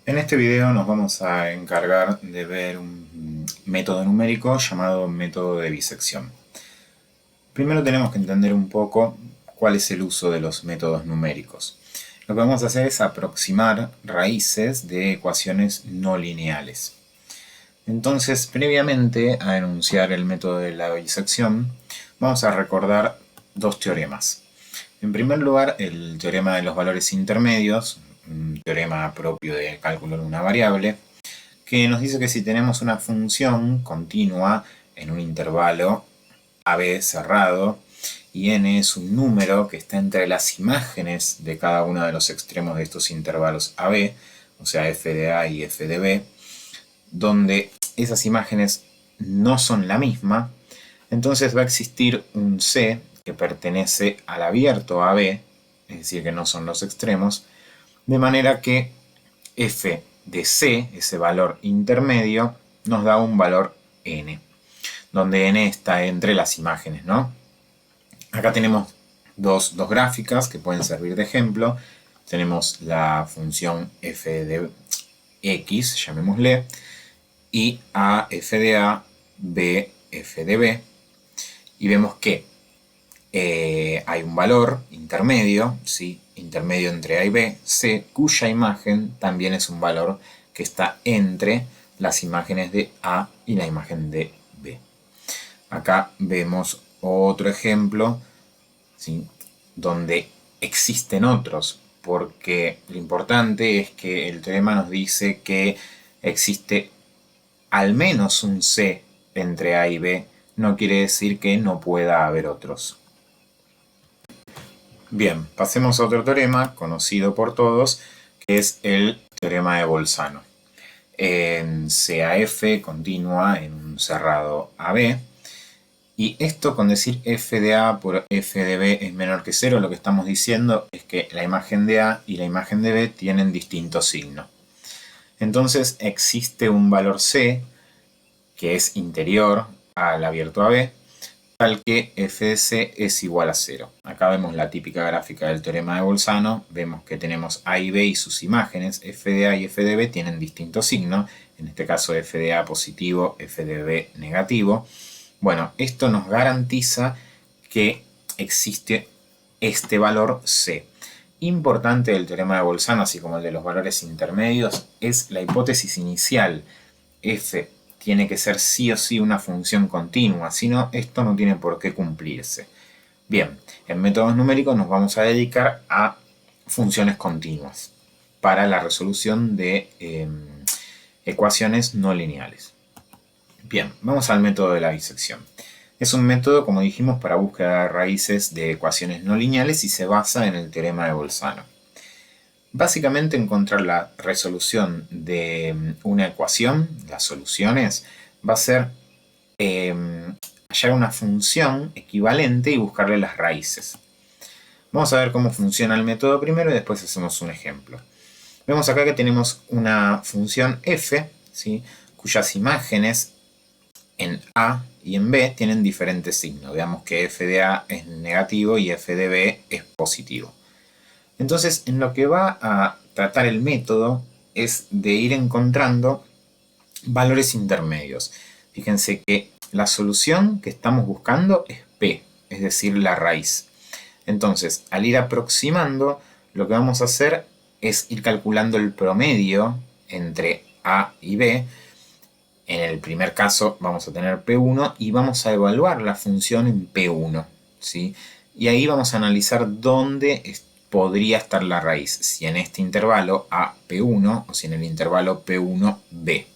En este video nos vamos a encargar de ver un método numérico llamado método de bisección. Primero tenemos que entender un poco cuál es el uso de los métodos numéricos. Lo que vamos a hacer es aproximar raíces de ecuaciones no lineales. Entonces, previamente a enunciar el método de la bisección, vamos a recordar dos teoremas. En primer lugar, el teorema de los valores intermedios, un teorema propio de cálculo de una variable, que nos dice que si tenemos una función continua en un intervalo AB cerrado y n es un número que está entre las imágenes de cada uno de los extremos de estos intervalos AB, o sea f de A y f de B, donde esas imágenes no son la misma, entonces va a existir un C que pertenece al abierto AB, es decir, que no son los extremos, de manera que f de C, ese valor intermedio, nos da un valor n, donde n está entre las imágenes, ¿no? Acá tenemos dos gráficas que pueden servir de ejemplo. Tenemos la función f de x, llamémosle, y a f de a, b f de b, y vemos que hay un valor intermedio, ¿sí? Intermedio entre A y B, C, cuya imagen también es un valor que está entre las imágenes de A y la imagen de B. Acá vemos otro ejemplo, ¿sí? Donde existen otros, porque lo importante es que el teorema nos dice que existe al menos un C entre A y B, no quiere decir que no pueda haber otros. Bien, pasemos a otro teorema conocido por todos, que es el teorema de Bolzano. En CAF continúa en un cerrado AB, y esto con decir f de A por f de B es menor que 0, lo que estamos diciendo es que la imagen de A y la imagen de B tienen distinto signo. Entonces existe un valor C que es interior al abierto AB, tal que f de C es igual a 0. Acá vemos la típica gráfica del teorema de Bolzano, vemos que tenemos A y B y sus imágenes, f de A y f de B tienen distinto signo, en este caso f de A positivo, f de B negativo. Bueno, esto nos garantiza que existe este valor C. Importante del teorema de Bolzano, así como el de los valores intermedios, es la hipótesis inicial. F tiene que ser sí o sí una función continua, si no, esto no tiene por qué cumplirse. Bien, en métodos numéricos nos vamos a dedicar a funciones continuas para la resolución de ecuaciones no lineales. Bien, vamos al método de la bisección. Es un método, como dijimos, para búsqueda de raíces de ecuaciones no lineales y se basa en el teorema de Bolzano. Básicamente encontrar la resolución de una ecuación, las soluciones, va a ser hallar una función equivalente y buscarle las raíces. Vamos a ver cómo funciona el método primero y después hacemos un ejemplo. Vemos acá que tenemos una función f, ¿sí? Cuyas imágenes en A y en B tienen diferentes signos. Veamos que f de A es negativo y f de B es positivo. Entonces, en lo que va a tratar el método es de ir encontrando valores intermedios. Fíjense que la solución que estamos buscando es P, es decir, la raíz. Entonces, al ir aproximando, lo que vamos a hacer es ir calculando el promedio entre A y B. En el primer caso vamos a tener P1 y vamos a evaluar la función en P1, ¿sí? Y ahí vamos a analizar dónde podría estar la raíz, si en este intervalo A, P1 o si en el intervalo P1, B.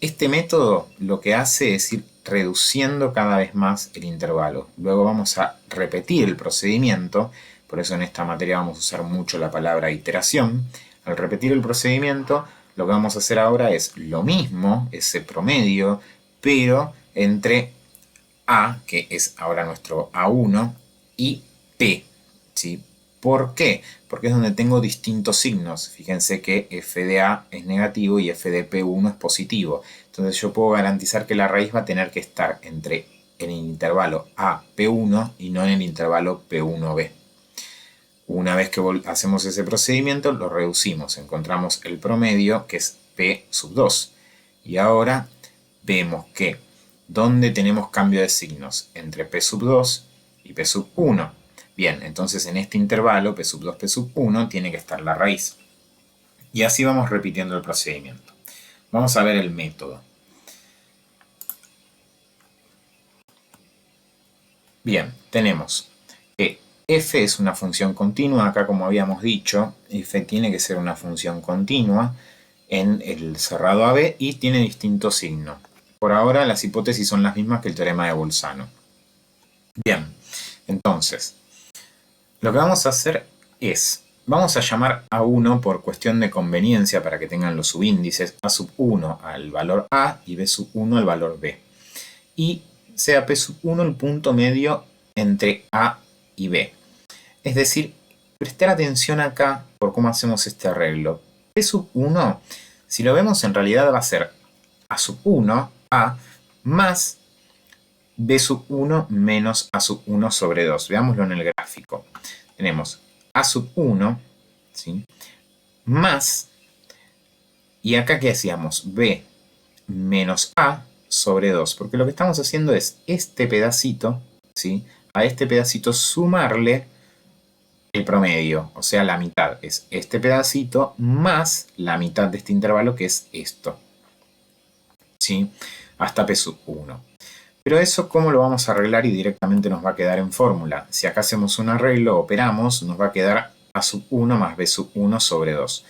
Este método lo que hace es ir reduciendo cada vez más el intervalo. Luego vamos a repetir el procedimiento, por eso en esta materia vamos a usar mucho la palabra iteración. Al repetir el procedimiento, lo que vamos a hacer ahora es lo mismo, ese promedio, pero entre A, que es ahora nuestro A1, y P, ¿sí? ¿Por qué? Porque es donde tengo distintos signos. Fíjense que f de A es negativo y f de P1 es positivo. Entonces yo puedo garantizar que la raíz va a tener que estar entre en el intervalo A, P1 y no en el intervalo P1B. Una vez que hacemos ese procedimiento, lo reducimos. Encontramos el promedio, que es P sub 2. Y ahora vemos que ¿dónde tenemos cambio de signos? Entre P sub 2 y P sub 1. Bien, entonces en este intervalo, P sub 2, P sub 1, tiene que estar la raíz. Y así vamos repitiendo el procedimiento. Vamos a ver el método. Bien, tenemos que f es una función continua. Acá, como habíamos dicho, f tiene que ser una función continua en el cerrado AB y tiene distinto signo. Por ahora las hipótesis son las mismas que el teorema de Bolzano. Bien, entonces, lo que vamos a hacer es, vamos a llamar a 1 por cuestión de conveniencia para que tengan los subíndices, a sub 1 al valor A y B sub 1 al valor B. Y sea P sub 1 el punto medio entre A y B. Es decir, prestar atención acá por cómo hacemos este arreglo. P sub 1, si lo vemos, en realidad va a ser A sub 1, A, más B sub 1 menos A sub 1 sobre 2. Veámoslo en el gráfico. Tenemos A sub 1, ¿sí?, más, y acá ¿qué hacíamos? B menos A sobre 2, porque lo que estamos haciendo es este pedacito, ¿sí?, a este pedacito sumarle el promedio, o sea, la mitad. Es este pedacito más la mitad de este intervalo, que es esto, ¿sí?, hasta P sub 1. Pero eso, ¿cómo lo vamos a arreglar? Y directamente nos va a quedar en fórmula. Si acá hacemos un arreglo, operamos, nos va a quedar A sub 1 más B sub 1 sobre 2.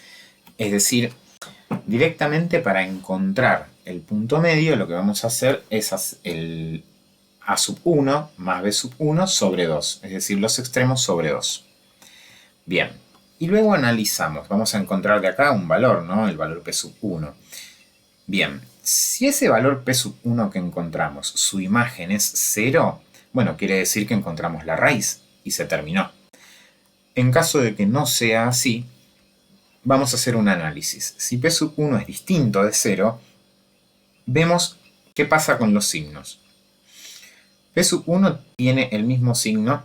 Es decir, directamente para encontrar el punto medio, lo que vamos a hacer es el A sub 1 más B sub 1 sobre 2. Es decir, los extremos sobre 2. Bien. Y luego analizamos. Vamos a encontrar de acá un valor, ¿no? El valor P sub 1. Bien. Si ese valor P sub 1 que encontramos, su imagen es 0, bueno, quiere decir que encontramos la raíz y se terminó. En caso de que no sea así, vamos a hacer un análisis. Si P sub 1 es distinto de 0, vemos qué pasa con los signos. P sub 1 tiene el mismo signo,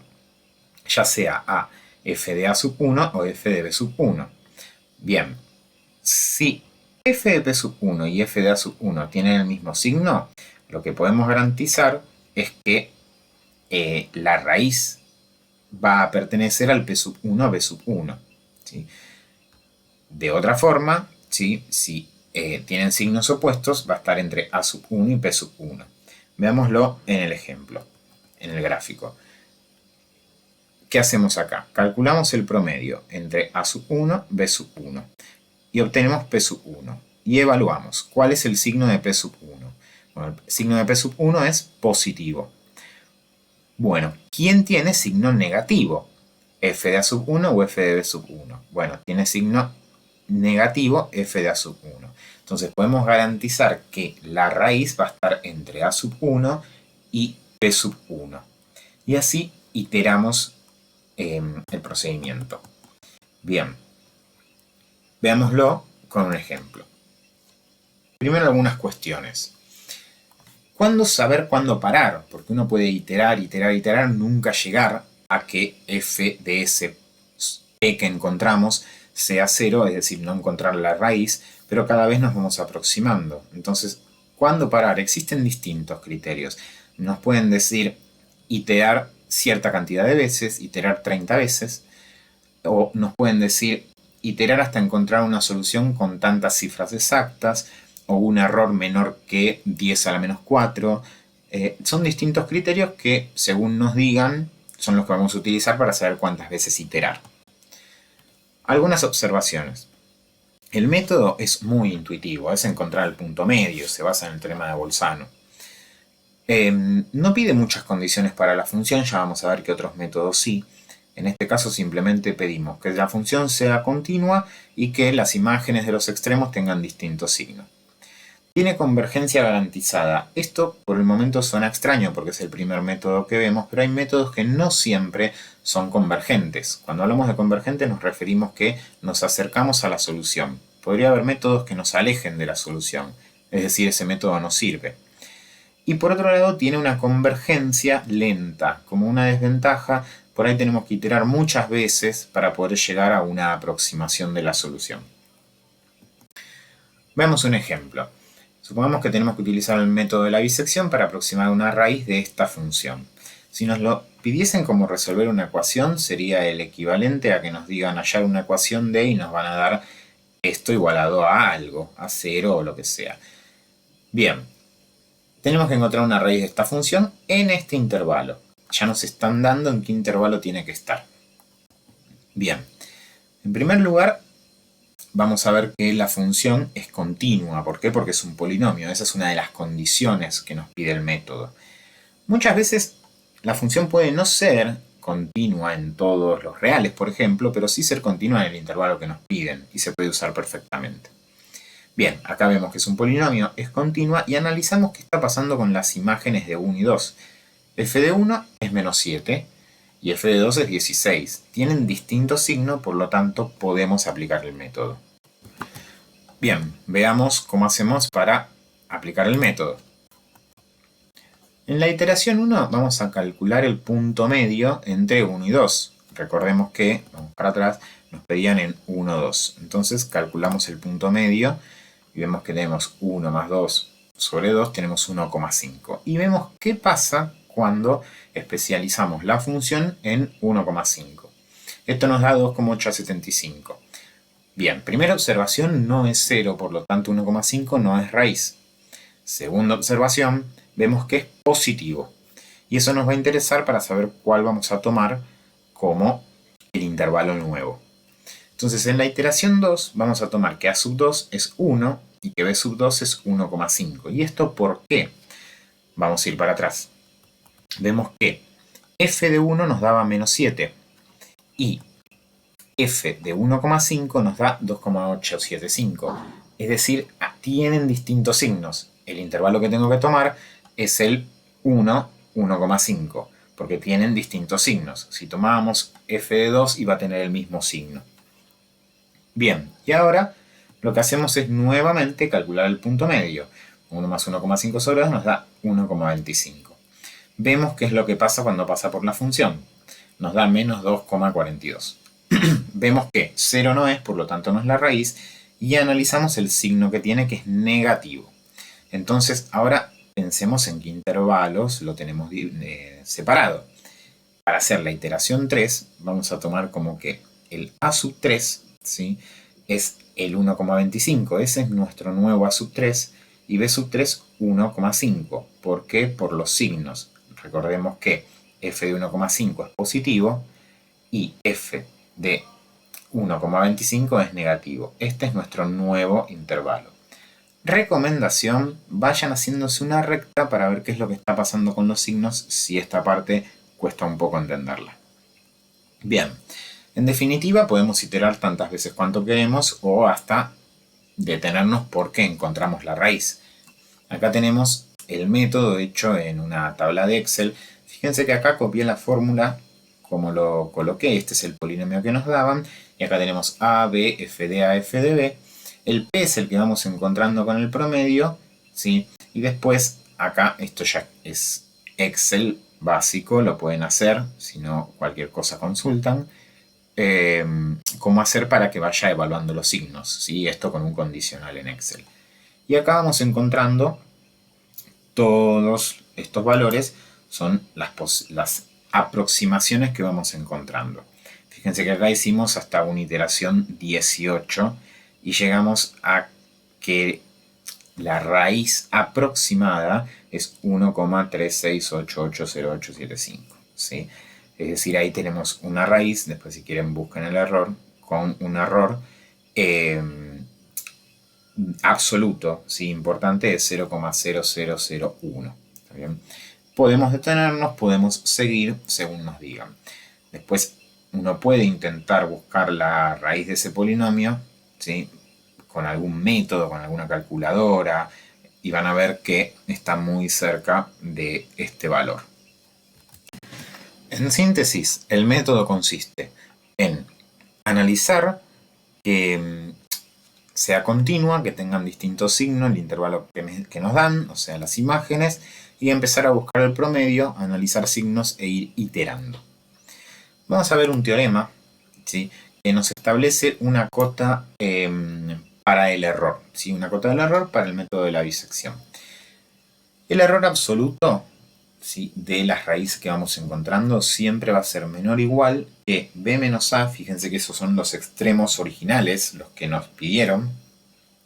ya sea a f de A sub 1 o f de B sub 1. Bien, si f de P sub 1 y f de A sub 1 tienen el mismo signo, lo que podemos garantizar es que la raíz va a pertenecer al P sub 1 a B sub 1. ¿Sí? De otra forma, ¿sí?, si tienen signos opuestos, va a estar entre A sub 1 y P sub 1. Veámoslo en el ejemplo, en el gráfico. ¿Qué hacemos acá? Calculamos el promedio entre A sub 1 y B sub 1 y obtenemos P sub 1. Y evaluamos cuál es el signo de P sub 1. Bueno, el signo de P sub 1 es positivo. Bueno, ¿quién tiene signo negativo? ¿F de A sub 1 o F de B sub 1? Bueno, tiene signo negativo f de A sub 1. Entonces podemos garantizar que la raíz va a estar entre A sub 1 y P sub 1. Y así iteramos el procedimiento. Bien, veámoslo con un ejemplo. Primero algunas cuestiones. ¿Cuándo saber cuándo parar? Porque uno puede iterar, nunca llegar a que f de ese p que encontramos sea 0, es decir, no encontrar la raíz, pero cada vez nos vamos aproximando. Entonces, ¿cuándo parar? Existen distintos criterios. Nos pueden decir iterar cierta cantidad de veces, iterar 30 veces, o nos pueden decir iterar hasta encontrar una solución con tantas cifras exactas, o un error menor que 10 a la menos 4. Son distintos criterios que, según nos digan, son los que vamos a utilizar para saber cuántas veces iterar. Algunas observaciones. El método es muy intuitivo, es encontrar el punto medio, se basa en el teorema de Bolzano. No pide muchas condiciones para la función, ya vamos a ver que otros métodos sí. En este caso simplemente pedimos que la función sea continua y que las imágenes de los extremos tengan distintos signos. Tiene convergencia garantizada. Esto por el momento suena extraño porque es el primer método que vemos, pero hay métodos que no siempre son convergentes. Cuando hablamos de convergente nos referimos que nos acercamos a la solución. Podría haber métodos que nos alejen de la solución, es decir, ese método no sirve. Y por otro lado tiene una convergencia lenta, como una desventaja por ahí tenemos que iterar muchas veces para poder llegar a una aproximación de la solución. Veamos un ejemplo. Supongamos que tenemos que utilizar el método de la bisección para aproximar una raíz de esta función. Si nos lo pidiesen como resolver una ecuación, sería el equivalente a que nos digan hallar una ecuación de y nos van a dar esto igualado a algo, a 0 o lo que sea. Bien, tenemos que encontrar una raíz de esta función en este intervalo. Ya nos están dando en qué intervalo tiene que estar. Bien, en primer lugar, vamos a ver que la función es continua. ¿Por qué? Porque es un polinomio. Esa es una de las condiciones que nos pide el método. Muchas veces la función puede no ser continua en todos los reales, por ejemplo, pero sí ser continua en el intervalo que nos piden y se puede usar perfectamente. Bien, acá vemos que es un polinomio, es continua y analizamos qué está pasando con las imágenes de 1 y 2. F de 1 es menos 7 y f de 2 es 16. Tienen distinto signo, por lo tanto podemos aplicar el método. Bien, veamos cómo hacemos para aplicar el método. En la iteración 1 vamos a calcular el punto medio entre 1 y 2. Recordemos que, vamos para atrás, nos pedían en 1, 2. Entonces calculamos el punto medio y vemos que tenemos 1 más 2 sobre 2, tenemos 1,5. Y vemos qué pasa cuando especializamos la función en 1,5. Esto nos da 2,875. Bien, primera observación, no es 0, por lo tanto 1,5 no es raíz. Segunda observación, vemos que es positivo. Y eso nos va a interesar para saber cuál vamos a tomar como el intervalo nuevo. Entonces en la iteración 2 vamos a tomar que a sub 2 es 1 y que b sub 2 es 1,5. ¿Y esto por qué? Vamos a ir para atrás. Vemos que f de 1 nos daba menos 7 y f de 1,5 nos da 2,875. Es decir, tienen distintos signos. El intervalo que tengo que tomar es el 1, 1,5, porque tienen distintos signos. Si tomábamos f de 2 iba a tener el mismo signo. Bien, y ahora lo que hacemos es nuevamente calcular el punto medio. 1 más 1,5 sobre 2 nos da 1,25. Vemos qué es lo que pasa cuando pasa por la función. Nos da menos 2,42. Vemos que 0 no es, por lo tanto no es la raíz, y analizamos el signo que tiene, que es negativo. Entonces, ahora pensemos en qué intervalos lo tenemos separado. Para hacer la iteración 3, vamos a tomar como que el a sub 3, ¿sí?, es el 1,25. Ese es nuestro nuevo a sub 3. Y b sub 3, 1,5. ¿Por qué? Por los signos. Recordemos que f de 1,5 es positivo y f de 1,25 es negativo. Este es nuestro nuevo intervalo. Recomendación, vayan haciéndose una recta para ver qué es lo que está pasando con los signos, si esta parte cuesta un poco entenderla. Bien, en definitiva podemos iterar tantas veces cuanto queremos o hasta detenernos porque encontramos la raíz. Acá tenemos el método hecho en una tabla de Excel. Fíjense que acá copié la fórmula como lo coloqué. Este es el polinomio que nos daban. Y acá tenemos a, b, f de a, f de b. El p es el que vamos encontrando con el promedio, ¿sí? Y después acá, esto ya es Excel básico, lo pueden hacer, si no cualquier cosa consultan. Cómo hacer para que vaya evaluando los signos, ¿sí? Esto con un condicional en Excel. Y acá vamos encontrando todos estos valores, son las aproximaciones que vamos encontrando. Fíjense que acá hicimos hasta una iteración 18 y llegamos a que la raíz aproximada es 1,36880875, ¿sí? Es decir, ahí tenemos una raíz, después si quieren busquen el error, con un error absoluto, ¿sí?, importante, de 0,0001. ¿Está bien? Podemos detenernos, podemos seguir según nos digan. Después uno puede intentar buscar la raíz de ese polinomio, ¿sí?, con algún método, con alguna calculadora, y van a ver que está muy cerca de este valor. En síntesis, el método consiste en analizar que sea continua, que tengan distintos signos, el intervalo que nos dan, o sea, las imágenes, y empezar a buscar el promedio, analizar signos e ir iterando. Vamos a ver un teorema, ¿sí?, que nos establece una cota para el error, ¿sí?, una cota del error para el método de la bisección. El error absoluto, ¿sí?, de las raíces que vamos encontrando siempre va a ser menor o igual que b menos a, fíjense que esos son los extremos originales, los que nos pidieron,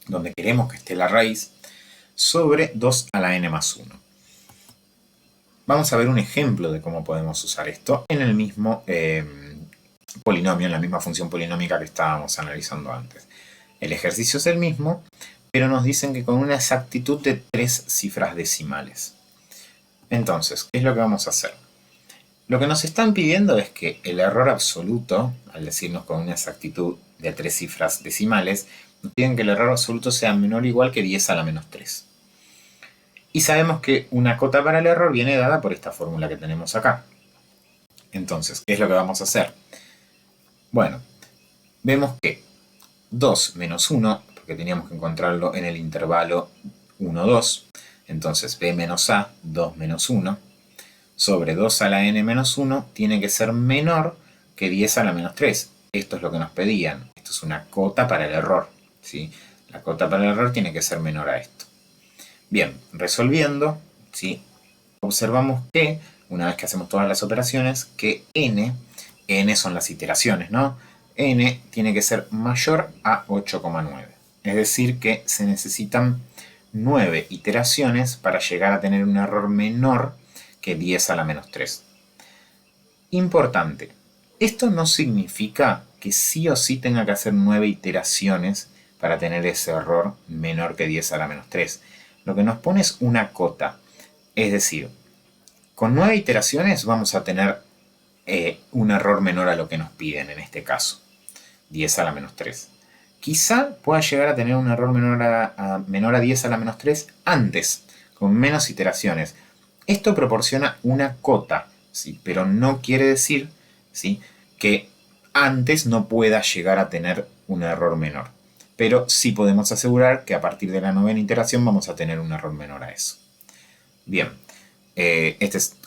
donde queremos que esté la raíz, sobre 2 a la n más 1. Vamos a ver un ejemplo de cómo podemos usar esto en el mismo polinomio, en la misma función polinómica que estábamos analizando antes. El ejercicio es el mismo, pero nos dicen que con una exactitud de 3 cifras decimales. Entonces, ¿qué es lo que vamos a hacer? Lo que nos están pidiendo es que el error absoluto, al decirnos con una exactitud de 3 cifras decimales, nos piden que el error absoluto sea menor o igual que 10 a la menos 3. Y sabemos que una cota para el error viene dada por esta fórmula que tenemos acá. Entonces, ¿qué es lo que vamos a hacer? Bueno, vemos que 2 menos 1, porque teníamos que encontrarlo en el intervalo 1, 2, entonces b menos a, 2 menos 1, sobre 2 a la n menos 1 tiene que ser menor que 10 a la menos 3. Esto es lo que nos pedían. Esto es una cota para el error, ¿sí? La cota para el error tiene que ser menor a esto. Bien, resolviendo, ¿sí?, observamos que, una vez que hacemos todas las operaciones, que n son las iteraciones, ¿no? N tiene que ser mayor a 8,9. Es decir, que se necesitan 9 iteraciones para llegar a tener un error menor que 10 a la menos 3. Importante, esto no significa que sí o sí tenga que hacer 9 iteraciones para tener ese error menor que 10 a la menos 3. Lo que nos pone es una cota. Es decir, con 9 iteraciones vamos a tener un error menor a lo que nos piden en este caso, 10 a la menos 3. Quizá pueda llegar a tener un error menor a 10 a la menos 3 antes, con menos iteraciones. Esto proporciona una cota, ¿sí?, pero no quiere decir, ¿sí?, que antes no pueda llegar a tener un error menor. Pero sí podemos asegurar que a partir de la 9ª iteración vamos a tener un error menor a eso. Bien,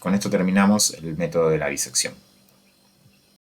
con esto terminamos el método de la bisección.